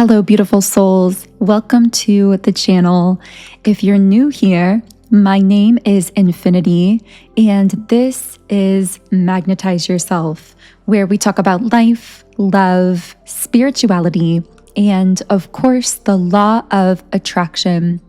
Hello, beautiful souls. Welcome to the channel. If you're new here, my name is Infinity, and this is Magnetize Yourself, where we talk about life, love, spirituality, and of course, the law of attraction.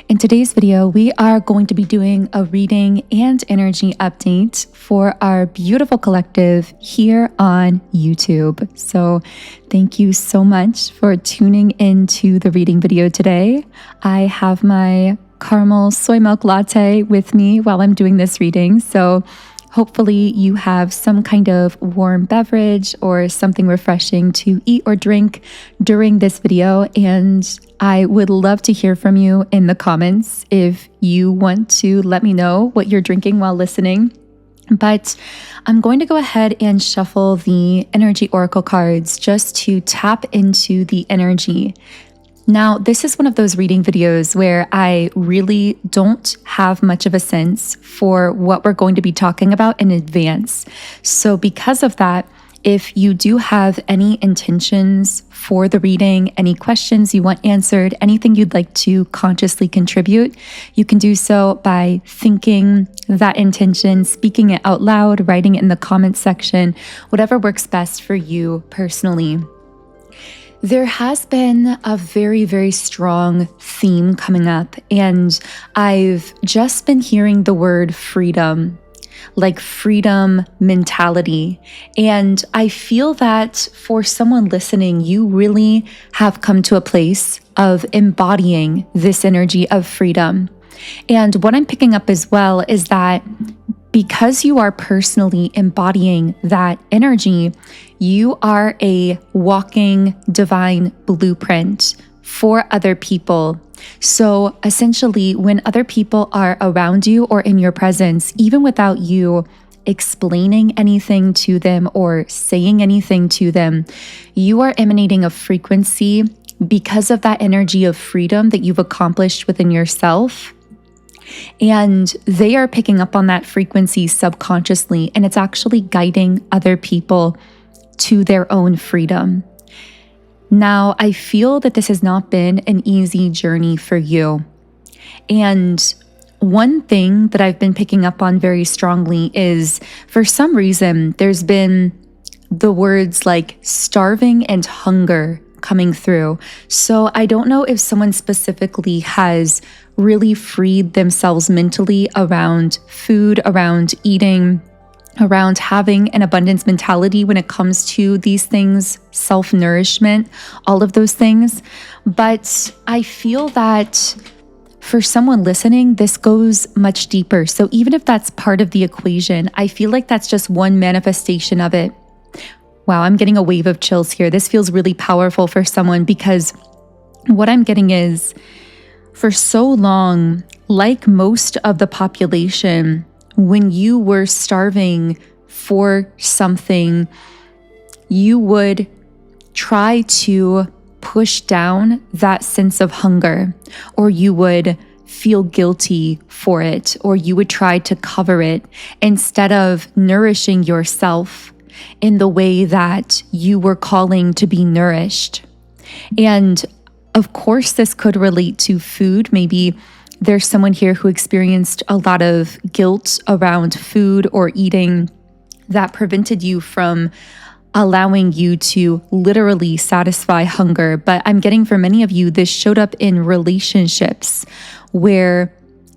In today's video, we are going to be doing a reading and energy update for our beautiful collective here on YouTube. So thank you so much for tuning into the reading video today. I have my caramel soy milk latte with me while I'm doing this reading. So hopefully you have some kind of warm beverage or something refreshing to eat or drink during this video. And I would love to hear from you in the comments if you want to let me know what you're drinking while listening. But I'm going to go ahead and shuffle the energy oracle cards just to tap into the energy. Now, this is one of those reading videos where I really don't have much of a sense for what we're going to be talking about in advance. So because of that, if you do have any intentions for the reading, any questions you want answered, anything you'd like to consciously contribute, you can do so by thinking that intention, speaking it out loud, writing it in the comments section, whatever works best for you personally. There has been a very, very strong theme coming up, and I've just been hearing the word freedom, like freedom mentality. And I feel that for someone listening, you really have come to a place of embodying this energy of freedom. And what I'm picking up as well is that because you are personally embodying that energy, you are a walking divine blueprint for other people. So essentially, when other people are around you or in your presence, even without you explaining anything to them or saying anything to them, you are emanating a frequency because of that energy of freedom that you've accomplished within yourself. And they are picking up on that frequency subconsciously, and it's actually guiding other people to their own freedom. Now, I feel that this has not been an easy journey for you. And one thing that I've been picking up on very strongly is, for some reason, there's been the words like starving and hunger coming through. So I don't know if someone specifically has really freed themselves mentally around food, around eating, around having an abundance mentality when it comes to these things, self-nourishment, all of those things. But I feel that for someone listening, this goes much deeper. So even if that's part of the equation, I feel like that's just one manifestation of it. Wow, I'm getting a wave of chills here. This feels really powerful for someone because what I'm getting is, for so long, like most of the population, when you were starving for something, you would try to push down that sense of hunger, or you would feel guilty for it, or you would try to cover it instead of nourishing yourself in the way that you were calling to be nourished. And of course, this could relate to food. Maybe there's someone here who experienced a lot of guilt around food or eating that prevented you from allowing you to literally satisfy hunger. But I'm getting for many of you, this showed up in relationships where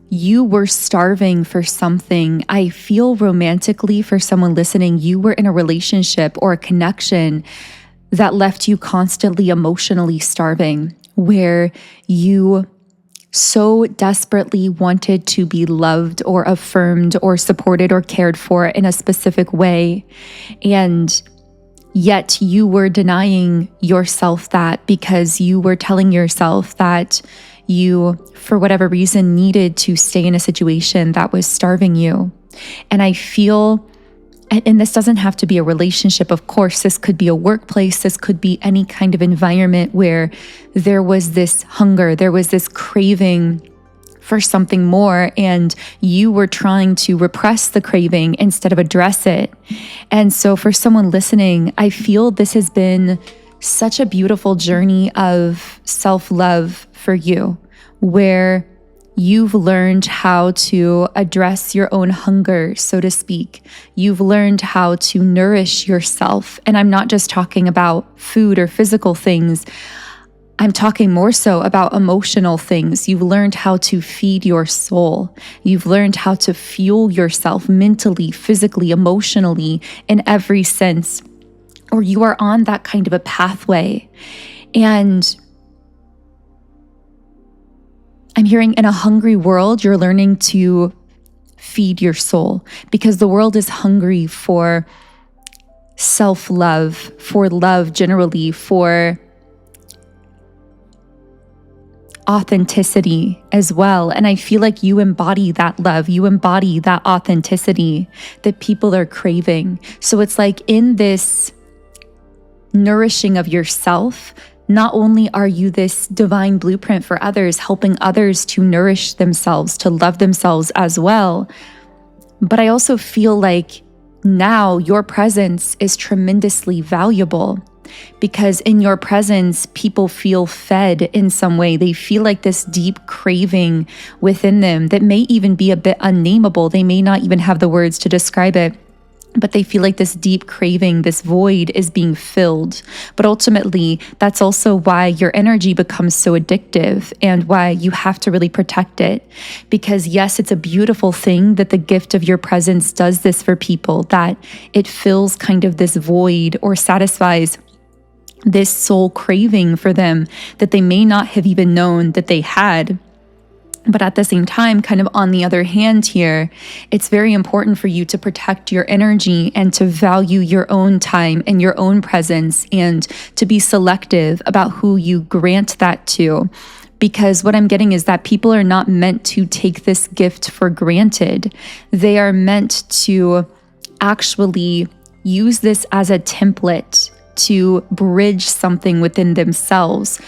you were starving for something. I feel romantically, for someone listening, you were in a relationship or a connection that left you constantly emotionally starving, where you so desperately wanted to be loved or affirmed or supported or cared for in a specific way. And yet you were denying yourself that because you were telling yourself that you, for whatever reason, needed to stay in a situation that was starving you. And I feel, and this doesn't have to be a relationship, of course, this could be a workplace, this could be any kind of environment where there was this hunger, there was this craving for something more, and you were trying to repress the craving instead of address it. And so for someone listening, I feel this has been such a beautiful journey of self-love for you, where you've learned how to address your own hunger, so to speak. You've learned how to nourish yourself. And I'm not just talking about food or physical things. I'm talking more so about emotional things. You've learned how to feed your soul. You've learned how to fuel yourself mentally, physically, emotionally, in every sense. Or you are on that kind of a pathway. And I'm hearing, in a hungry world, you're learning to feed your soul, because the world is hungry for self-love, for love generally, for authenticity as well. And I feel like you embody that love. You embody that authenticity that people are craving. So it's like, in this nourishing of yourself, not only are you this divine blueprint for others, helping others to nourish themselves, to love themselves as well, but I also feel like now your presence is tremendously valuable, because in your presence, people feel fed in some way. They feel like this deep craving within them that may even be a bit unnameable. They may not even have the words to describe it, but they feel like this deep craving, this void is being filled. But ultimately, that's also why your energy becomes so addictive and why you have to really protect it. Because yes, it's a beautiful thing that the gift of your presence does this for people, that it fills kind of this void or satisfies this soul craving for them that they may not have even known that they had. But at the same time, kind of on the other hand here, it's very important for you to protect your energy and to value your own time and your own presence, and to be selective about who you grant that to. Because what I'm getting is that people are not meant to take this gift for granted. They are meant to actually use this as a template to bridge something within themselves,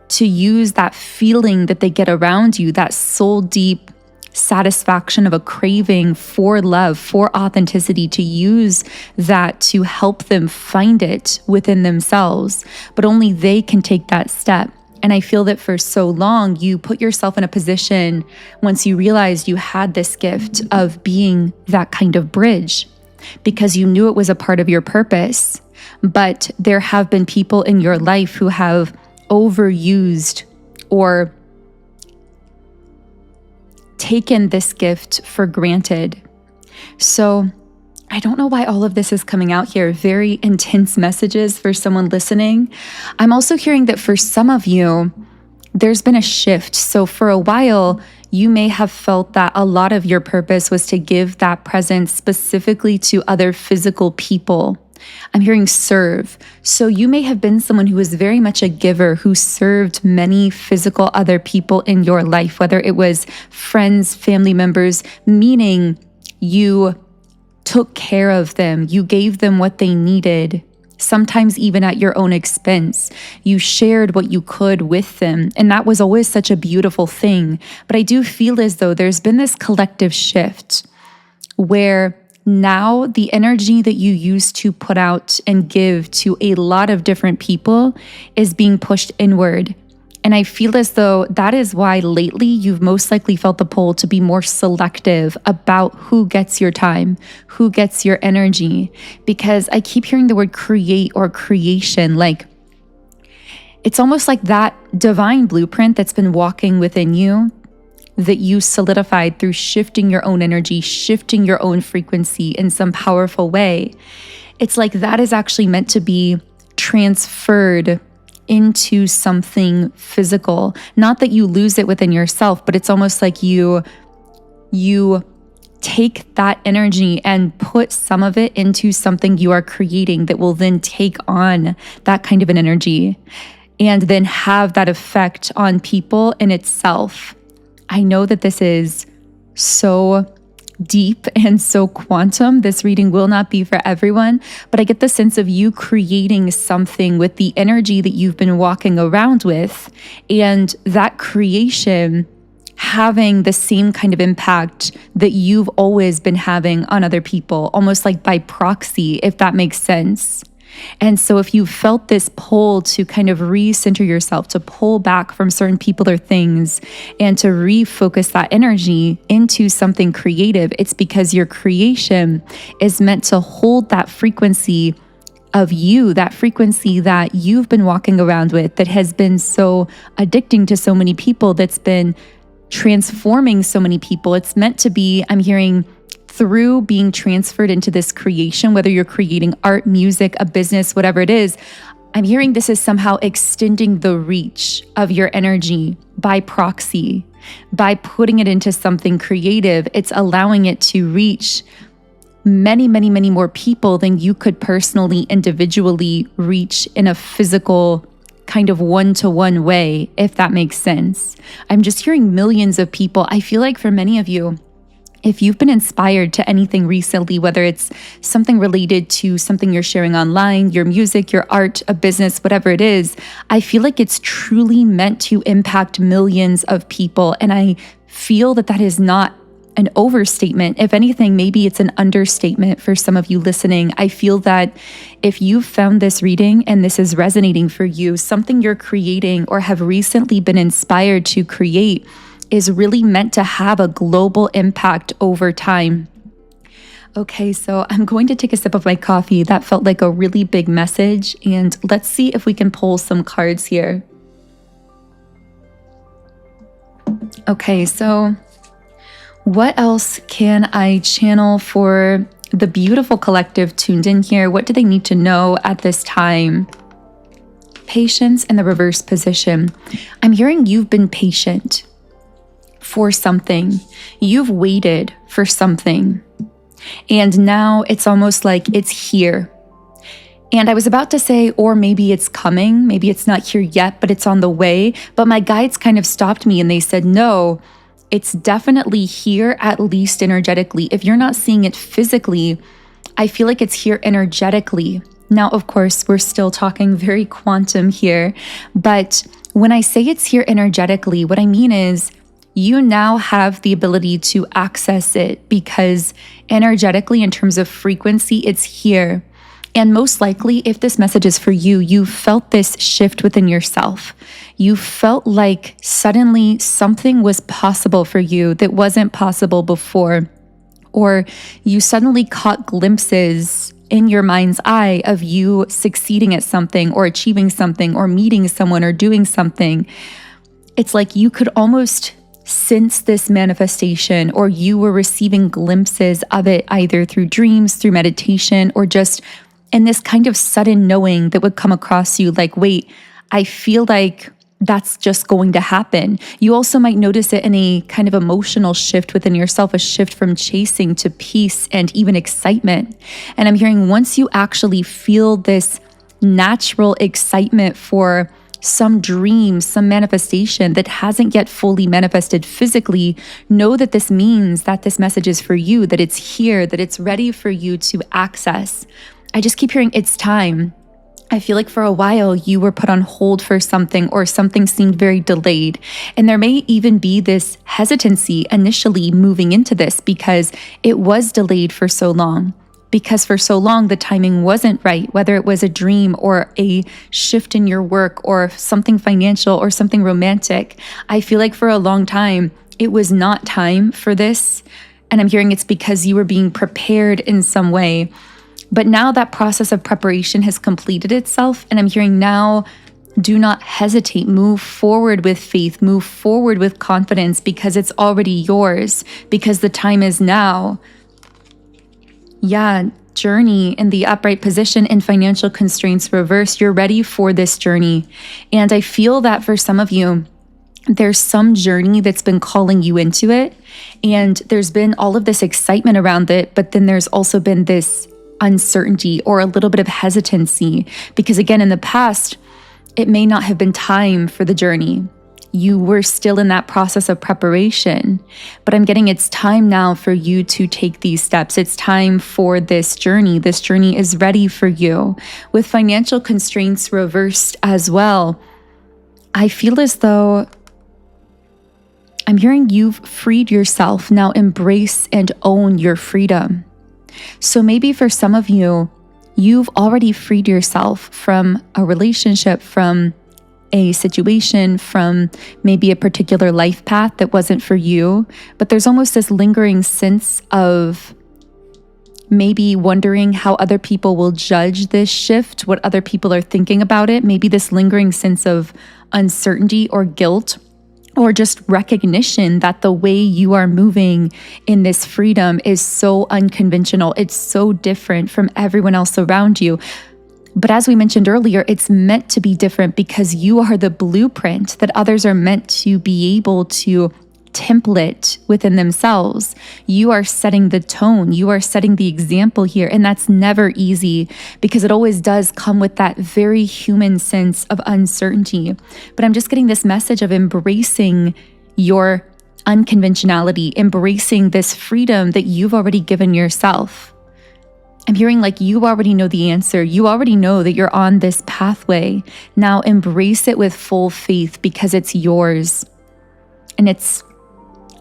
to use that feeling that they get around you, that soul deep satisfaction of a craving for love, for authenticity, to use that to help them find it within themselves. But only they can take that step. And I feel that for so long, you put yourself in a position, once you realized you had this gift, of being that kind of bridge, because you knew it was a part of your purpose. But there have been people in your life who have overused or taken this gift for granted. So I don't know why all of this is coming out here. Very intense messages for someone listening. I'm also hearing that for some of you, there's been a shift. So for a while, you may have felt that a lot of your purpose was to give that presence specifically to other physical people. I'm hearing serve. So you may have been someone who was very much a giver, who served many physical other people in your life, whether it was friends, family members, meaning you took care of them, you gave them what they needed, sometimes even at your own expense. You shared what you could with them, and that was always such a beautiful thing. But I do feel as though there's been this collective shift where now the energy that you used to put out and give to a lot of different people is being pushed inward. And I feel as though that is why lately you've most likely felt the pull to be more selective about who gets your time, who gets your energy. Because I keep hearing the word create or creation, like it's almost like that divine blueprint that's been walking within you, that you solidified through shifting your own energy, shifting your own frequency in some powerful way. It's like that is actually meant to be transferred into something physical. Not that you lose it within yourself, but it's almost like you take that energy and put some of it into something you are creating that will then take on that kind of an energy and then have that effect on people in itself. I know that this is so deep and so quantum. This reading will not be for everyone, but I get the sense of you creating something with the energy that you've been walking around with, and that creation having the same kind of impact that you've always been having on other people, almost like by proxy, if that makes sense. And so if you felt this pull to kind of recenter yourself, to pull back from certain people or things, and to refocus that energy into something creative, it's because your creation is meant to hold that frequency of you, that frequency that you've been walking around with, that has been so addicting to so many people, that's been transforming so many people. It's meant to be, I'm hearing, through being transferred into this creation, whether you're creating art, music, a business, whatever it is, I'm hearing this is somehow extending the reach of your energy by proxy. By putting it into something creative, it's allowing it to reach many, many, many more people than you could personally, individually reach in a physical kind of one-to-one way, if that makes sense. I'm just hearing millions of people. I feel like for many of you, if you've been inspired to anything recently, whether it's something related to something you're sharing online, your music, your art, a business, whatever it is, I feel like it's truly meant to impact millions of people. And I feel that that is not an overstatement. If anything, maybe it's an understatement for some of you listening. I feel that if you've found this reading and this is resonating for you, something you're creating or have recently been inspired to create is really meant to have a global impact over time. Okay, so I'm going to take a sip of my coffee. That felt like a really big message, and let's see if we can pull some cards here. Okay, so what else can I channel for the beautiful collective tuned in here? What do they need to know at this time? Patience in the reverse position. I'm hearing you've been patient for something. You've waited for something. And now it's almost like it's here. And I was about to say, or maybe it's coming. Maybe it's not here yet, but it's on the way. But my guides kind of stopped me and they said, no, it's definitely here, at least energetically. If you're not seeing it physically, I feel like it's here energetically. Now, of course, we're still talking very quantum here. But when I say it's here energetically, what I mean is, you now have the ability to access it because energetically, in terms of frequency, it's here. And most likely, if this message is for you, you felt this shift within yourself. You felt like suddenly something was possible for you that wasn't possible before. Or you suddenly caught glimpses in your mind's eye of you succeeding at something or achieving something or meeting someone or doing something. It's like you could almost sense this manifestation, or you were receiving glimpses of it either through dreams, through meditation, or just in this kind of sudden knowing that would come across you like, wait, I feel like that's just going to happen. You also might notice it in a kind of emotional shift within yourself, a shift from chasing to peace and even excitement. And I'm hearing once you actually feel this natural excitement for some dream, some manifestation that hasn't yet fully manifested physically, know that this means that this message is for you, that it's here, that it's ready for you to access. I just keep hearing it's time. I feel like for a while you were put on hold for something, or something seemed very delayed. And there may even be this hesitancy initially moving into this because it was delayed for so long. Because for so long, the timing wasn't right, whether it was a dream or a shift in your work or something financial or something romantic. I feel like for a long time, it was not time for this. And I'm hearing it's because you were being prepared in some way. But now that process of preparation has completed itself. And I'm hearing now, do not hesitate. Move forward with faith. Move forward with confidence because it's already yours, because the time is now. Yeah, journey in the upright position and financial constraints reversed. You're ready for this journey. And I feel that for some of you, there's some journey that's been calling you into it. And there's been all of this excitement around it. But then there's also been this uncertainty or a little bit of hesitancy. Because again, in the past, it may not have been time for the journey. You were still in that process of preparation, but I'm getting it's time now for you to take these steps. It's time for this journey. This journey is ready for you. With financial constraints reversed as well, I feel as though I'm hearing you've freed yourself. Now embrace and own your freedom. So maybe for some of you, You've already freed yourself from a relationship, from a situation, from maybe a particular life path that wasn't for you. But there's almost this lingering sense of maybe wondering how other people will judge this shift, what other people are thinking about it. Maybe this lingering sense of uncertainty or guilt, or just recognition that the way you are moving in this freedom is so unconventional. It's so different from everyone else around you. But as we mentioned earlier, it's meant to be different because you are the blueprint that others are meant to be able to template within themselves. You are setting the tone. You are setting the example here. And that's never easy because it always does come with that very human sense of uncertainty. But I'm just getting this message of embracing your unconventionality, embracing this freedom that you've already given yourself. I'm hearing like you already know the answer. You already know that you're on this pathway. Now embrace it with full faith because it's yours. And it's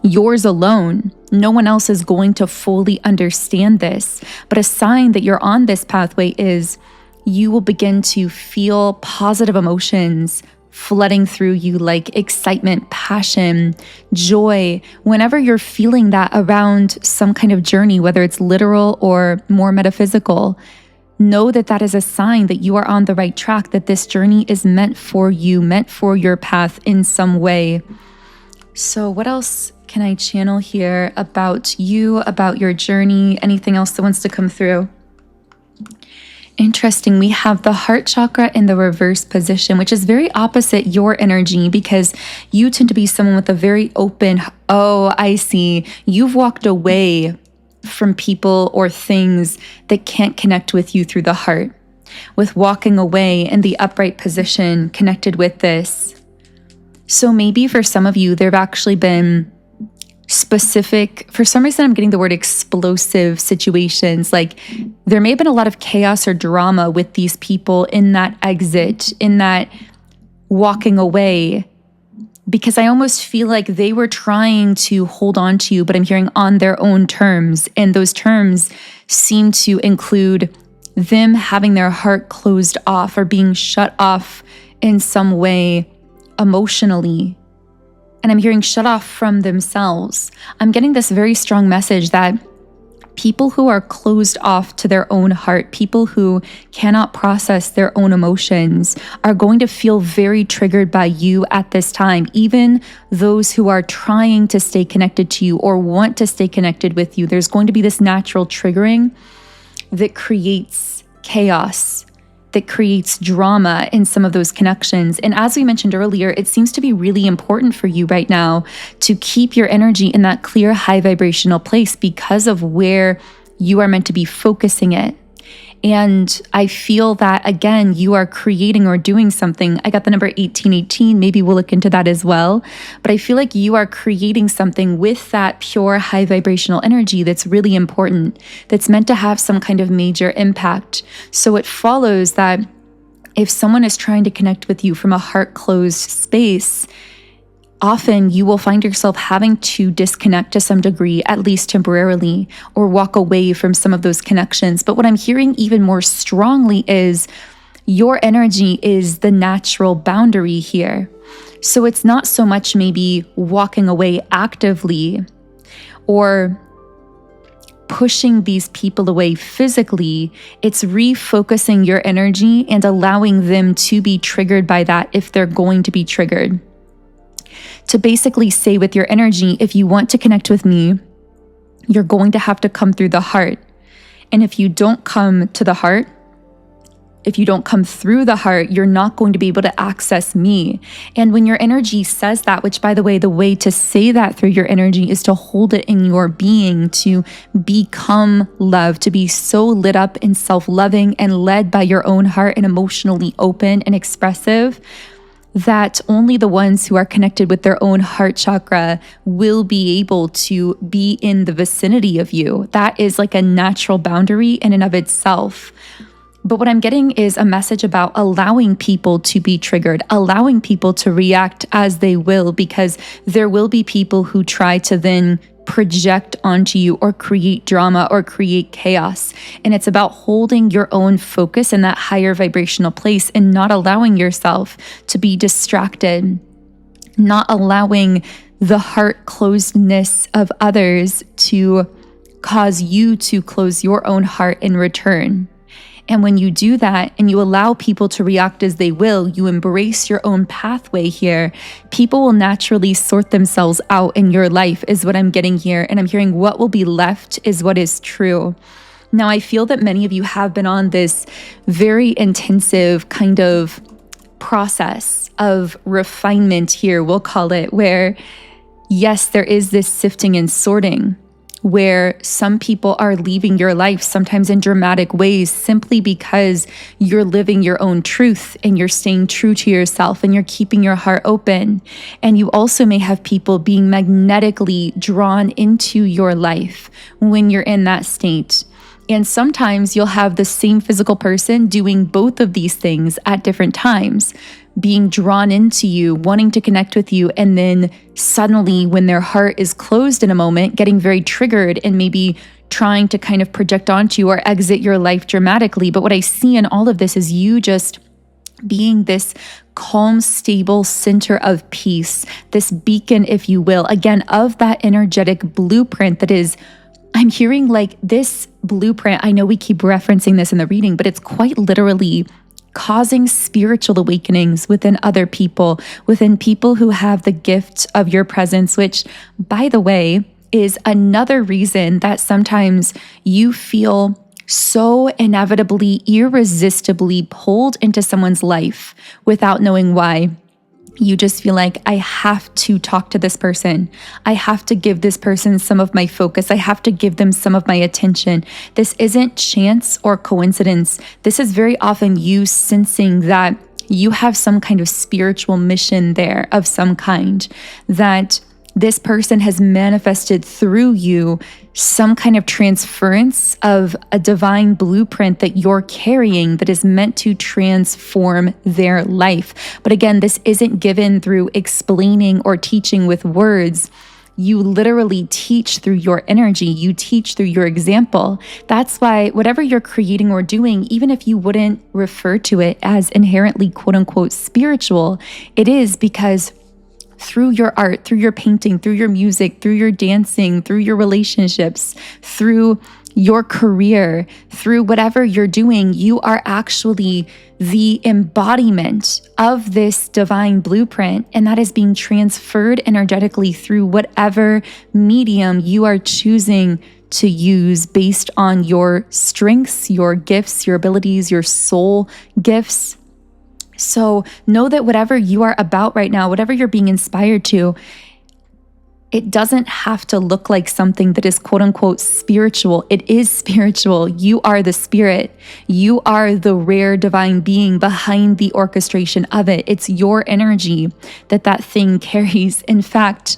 yours alone. No one else is going to fully understand this. But a sign that you're on this pathway is you will begin to feel positive emotions flooding through you, like excitement, passion, joy. Whenever you're feeling that around some kind of journey, whether it's literal or more metaphysical, know that that is a sign that you are on the right track, that this journey is meant for you, meant for your path in some way. So what else can I channel here about you, about your journey? Anything else that wants to come through? Interesting. We have the heart chakra in the reverse position, which is very opposite your energy because you tend to be someone with a very open, oh, I see. You've walked away from people or things that can't connect with you through the heart. With walking away in the upright position connected with this. So maybe for some of you, there have actually been specific, for some reason I'm getting the word explosive situations. Like there may have been a lot of chaos or drama with these people in that exit, in that walking away, because I almost feel like they were trying to hold on to you, but I'm hearing on their own terms. And those terms seem to include them having their heart closed off or being shut off in some way emotionally. And I'm hearing shut off from themselves. I'm getting this very strong message that people who are closed off to their own heart, people who cannot process their own emotions, are going to feel very triggered by you at this time. Even those who are trying to stay connected to you or want to stay connected with you, there's going to be this natural triggering that creates chaos, that creates drama in some of those connections. And as we mentioned earlier, it seems to be really important for you right now to keep your energy in that clear, high vibrational place because of where you are meant to be focusing it. And I feel that, again, you are creating or doing something. I got the number 1818. Maybe we'll look into that as well. But I feel like you are creating something with that pure high vibrational energy that's really important, that's meant to have some kind of major impact. So it follows that if someone is trying to connect with you from a heart-closed space, often you will find yourself having to disconnect to some degree, at least temporarily, or walk away from some of those connections. But what I'm hearing even more strongly is your energy is the natural boundary here. So it's not so much maybe walking away actively or pushing these people away physically. It's refocusing your energy and allowing them to be triggered by that if they're going to be triggered. To basically say with your energy, if you want to connect with me, you're going to have to come through the heart. And if you don't come to the heart, if you don't come through the heart, you're not going to be able to access me. And when your energy says that, which by the way to say that through your energy is to hold it in your being, to become love, to be so lit up and self-loving and led by your own heart and emotionally open and expressive, that only the ones who are connected with their own heart chakra will be able to be in the vicinity of you. That is like a natural boundary in and of itself. But what I'm getting is a message about allowing people to be triggered, allowing people to react as they will, because there will be people who try to then project onto you or create drama or create chaos. And it's about holding your own focus in that higher vibrational place and not allowing yourself to be distracted, not allowing the heart closedness of others to cause you to close your own heart in return. And when you do that and you allow people to react as they will, you embrace your own pathway here, people will naturally sort themselves out in your life, is what I'm getting here. And I'm hearing what will be left is what is true. Now, I feel that many of you have been on this very intensive kind of process of refinement here, we'll call it, where yes, there is this sifting and sorting, where some people are leaving your life, sometimes in dramatic ways, simply because you're living your own truth and you're staying true to yourself and you're keeping your heart open. And you also may have people being magnetically drawn into your life when you're in that state. And sometimes you'll have the same physical person doing both of these things at different times, being drawn into you, wanting to connect with you, and then suddenly when their heart is closed in a moment, getting very triggered and maybe trying to kind of project onto you or exit your life dramatically. But what I see in all of this is you just being this calm, stable center of peace, this beacon, if you will, again, of that energetic blueprint that is, I'm hearing like this blueprint. I know we keep referencing this in the reading, but it's quite literally causing spiritual awakenings within other people, within people who have the gift of your presence, which, by the way, is another reason that sometimes you feel so inevitably, irresistibly pulled into someone's life without knowing why. You just feel like, I have to talk to this person. I have to give this person some of my focus. I have to give them some of my attention. This isn't chance or coincidence. This is very often you sensing that you have some kind of spiritual mission there of some kind, that this person has manifested through you some kind of transference of a divine blueprint that you're carrying that is meant to transform their life. But again, this isn't given through explaining or teaching with words. You literally teach through your energy. You teach through your example. That's why whatever you're creating or doing, even if you wouldn't refer to it as inherently quote unquote spiritual, it is because through your art, through your painting, through your music, through your dancing, through your relationships, through your career, through whatever you're doing, you are actually the embodiment of this divine blueprint. And that is being transferred energetically through whatever medium you are choosing to use based on your strengths, your gifts, your abilities, your soul gifts. So know that whatever you are about right now, whatever you're being inspired to, it doesn't have to look like something that is quote unquote spiritual. It is spiritual. You are the spirit. You are the rare divine being behind the orchestration of it. It's your energy that thing carries. In fact,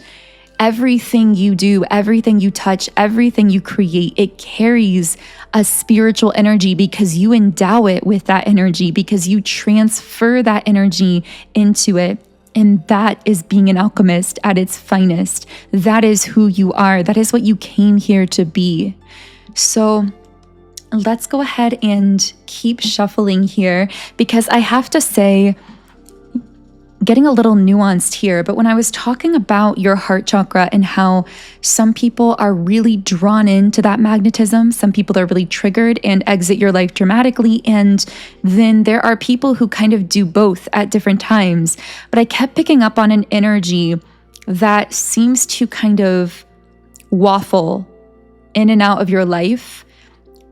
everything you do, everything you touch, everything you create, it carries a spiritual energy because you endow it with that energy, because you transfer that energy into it. And that is being an alchemist at its finest. That is who you are. That is what you came here to be. So let's go ahead and keep shuffling here, because I have to say, getting a little nuanced here, but when I was talking about your heart chakra and how some people are really drawn into that magnetism, some people are really triggered and exit your life dramatically, and then there are people who kind of do both at different times. But I kept picking up on an energy that seems to kind of waffle in and out of your life,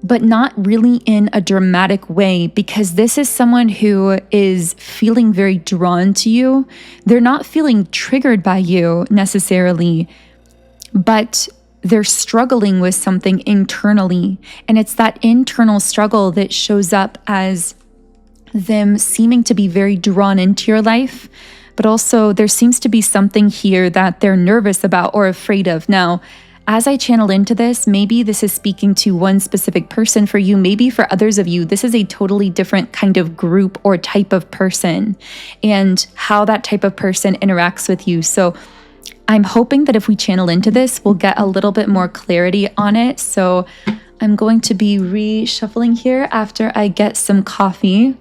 but not really in a dramatic way, because this is someone who is feeling very drawn to you. They're not feeling triggered by you necessarily, but they're struggling with something internally. And it's that internal struggle that shows up as them seeming to be very drawn into your life, but also there seems to be something here that they're nervous about or afraid of. Now, as I channel into this, maybe this is speaking to one specific person for you. Maybe for others of you, this is a totally different kind of group or type of person and how that type of person interacts with you. So I'm hoping that if we channel into this, we'll get a little bit more clarity on it. So I'm going to be reshuffling here after I get some coffee.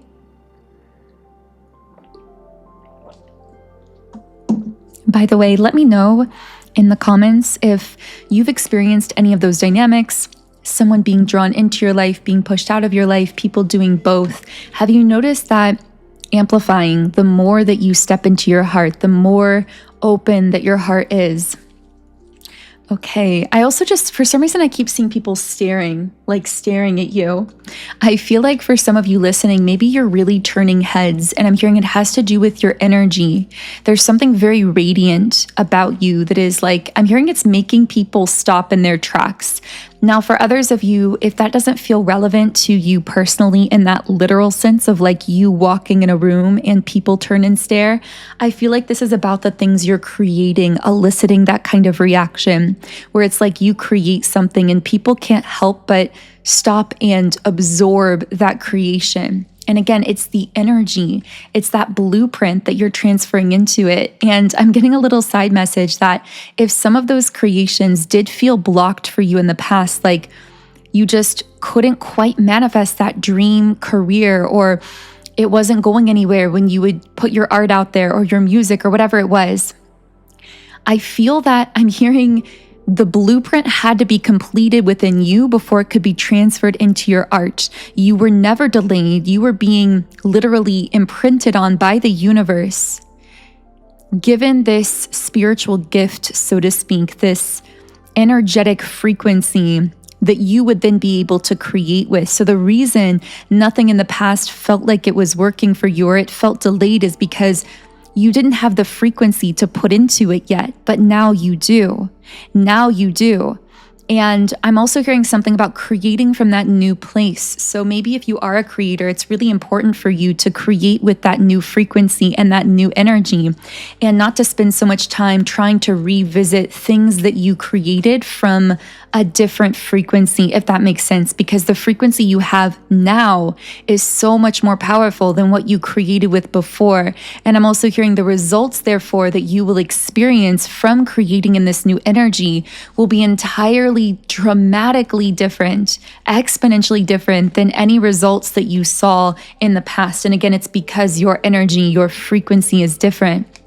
By the way, let me know in the comments if you've experienced any of those dynamics, someone being drawn into your life, being pushed out of your life, people doing both. Have you noticed that amplifying the more that you step into your heart, the more open that your heart is? Okay, I also just, for some reason, I keep seeing people staring at you. I feel like for some of you listening, maybe you're really turning heads, and I'm hearing it has to do with your energy. There's something very radiant about you that is like, I'm hearing it's making people stop in their tracks. Now, for others of you, if that doesn't feel relevant to you personally in that literal sense of like you walking in a room and people turn and stare, I feel like this is about the things you're creating, eliciting that kind of reaction, where it's like you create something and people can't help but stop and absorb that creation. And again, it's the energy, it's that blueprint that you're transferring into it. And I'm getting a little side message that if some of those creations did feel blocked for you in the past, like you just couldn't quite manifest that dream career, or it wasn't going anywhere when you would put your art out there or your music or whatever it was, I feel that I'm hearing the blueprint had to be completed within you before it could be transferred into your art. You were never delayed. You were being literally imprinted on by the universe, given this spiritual gift, so to speak, this energetic frequency that you would then be able to create with. So the reason nothing in the past felt like it was working for you or it felt delayed is because you didn't have the frequency to put into it yet, but now you do. Now you do. And I'm also hearing something about creating from that new place. So maybe if you are a creator, it's really important for you to create with that new frequency and that new energy, and not to spend so much time trying to revisit things that you created from a different frequency, if that makes sense, because the frequency you have now is so much more powerful than what you created with before. And I'm also hearing the results, therefore, that you will experience from creating in this new energy will be entirely dramatically different, exponentially different than any results that you saw in the past. And again, it's because your energy, your frequency is different.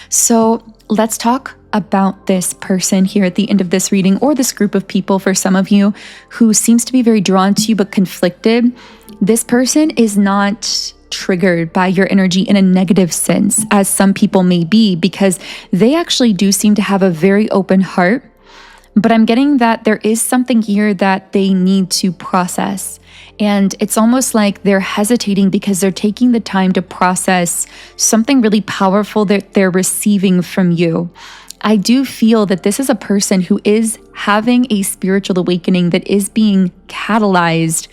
So let's talk about this person here at the end of this reading, or this group of people for some of you who seems to be very drawn to you but conflicted. This person is not triggered by your energy in a negative sense, as some people may be, because they actually do seem to have a very open heart. But I'm getting that there is something here that they need to process. And it's almost like they're hesitating because they're taking the time to process something really powerful that they're receiving from you. I do feel that this is a person who is having a spiritual awakening that is being catalyzed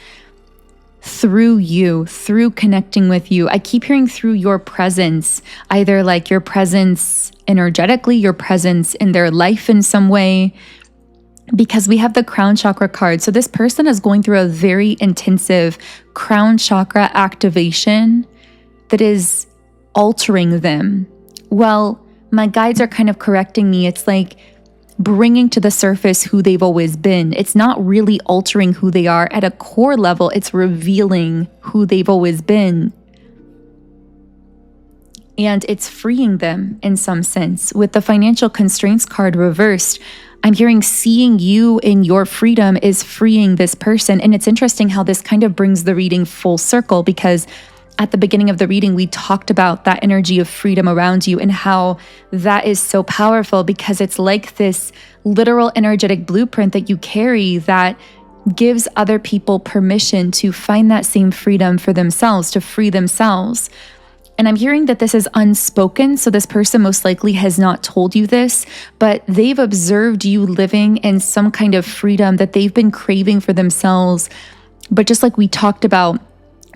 through you, through connecting with you. I keep hearing through your presence, either like your presence energetically, your presence in their life in some way, because we have the crown chakra card. So this person is going through a very intensive crown chakra activation that is altering them. Well, my guides are kind of correcting me. It's like bringing to the surface who they've always been. It's not really altering who they are. At a core level, it's revealing who they've always been. And it's freeing them in some sense. With the financial constraints card reversed, I'm hearing seeing you in your freedom is freeing this person. And it's interesting how this kind of brings the reading full circle, because at the beginning of the reading, we talked about that energy of freedom around you and how that is so powerful, because it's like this literal energetic blueprint that you carry that gives other people permission to find that same freedom for themselves, to free themselves. And I'm hearing that this is unspoken, so this person most likely has not told you this, but they've observed you living in some kind of freedom that they've been craving for themselves. But just like we talked about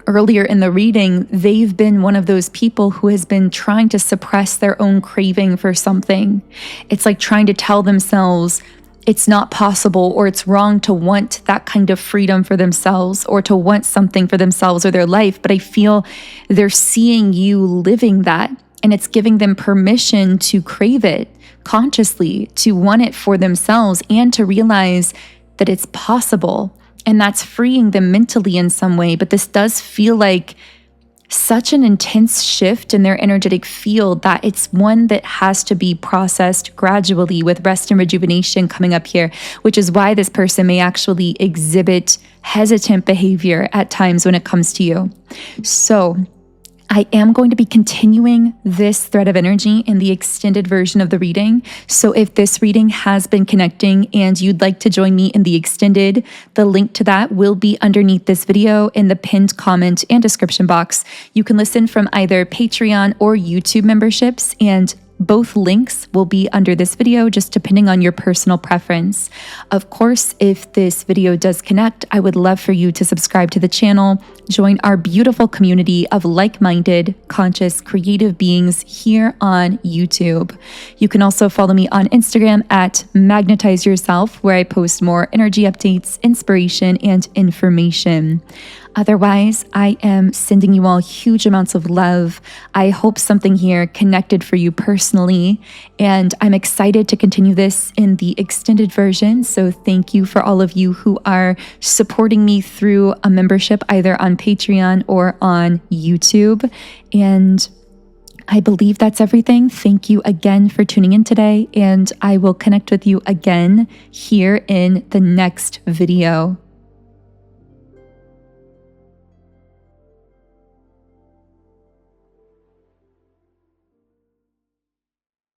earlier in the reading, they've been one of those people who has been trying to suppress their own craving for something. It's like trying to tell themselves, it's not possible or it's wrong to want that kind of freedom for themselves or to want something for themselves or their life. But I feel they're seeing you living that, and it's giving them permission to crave it consciously, to want it for themselves, and to realize that it's possible. And that's freeing them mentally in some way. But this does feel like such an intense shift in their energetic field that it's one that has to be processed gradually, with rest and rejuvenation coming up here, which is why this person may actually exhibit hesitant behavior at times when it comes to you. So I am going to be continuing this thread of energy in the extended version of the reading. So if this reading has been connecting and you'd like to join me in the extended, the link to that will be underneath this video in the pinned comment and description box. You can listen from either Patreon or YouTube memberships, and both links will be under this video, just depending on your personal preference. Of course, if this video does connect, I would love for you to subscribe to the channel, join our beautiful community of like-minded, conscious, creative beings here on YouTube. You can also follow me on Instagram at Magnetize Yourself, where I post more energy updates, inspiration, and information. Otherwise, I am sending you all huge amounts of love. I hope something here connected for you personally, and I'm excited to continue this in the extended version. So thank you for all of you who are supporting me through a membership, either on Patreon or on YouTube. And I believe that's everything. Thank you again for tuning in today, and I will connect with you again here in the next video.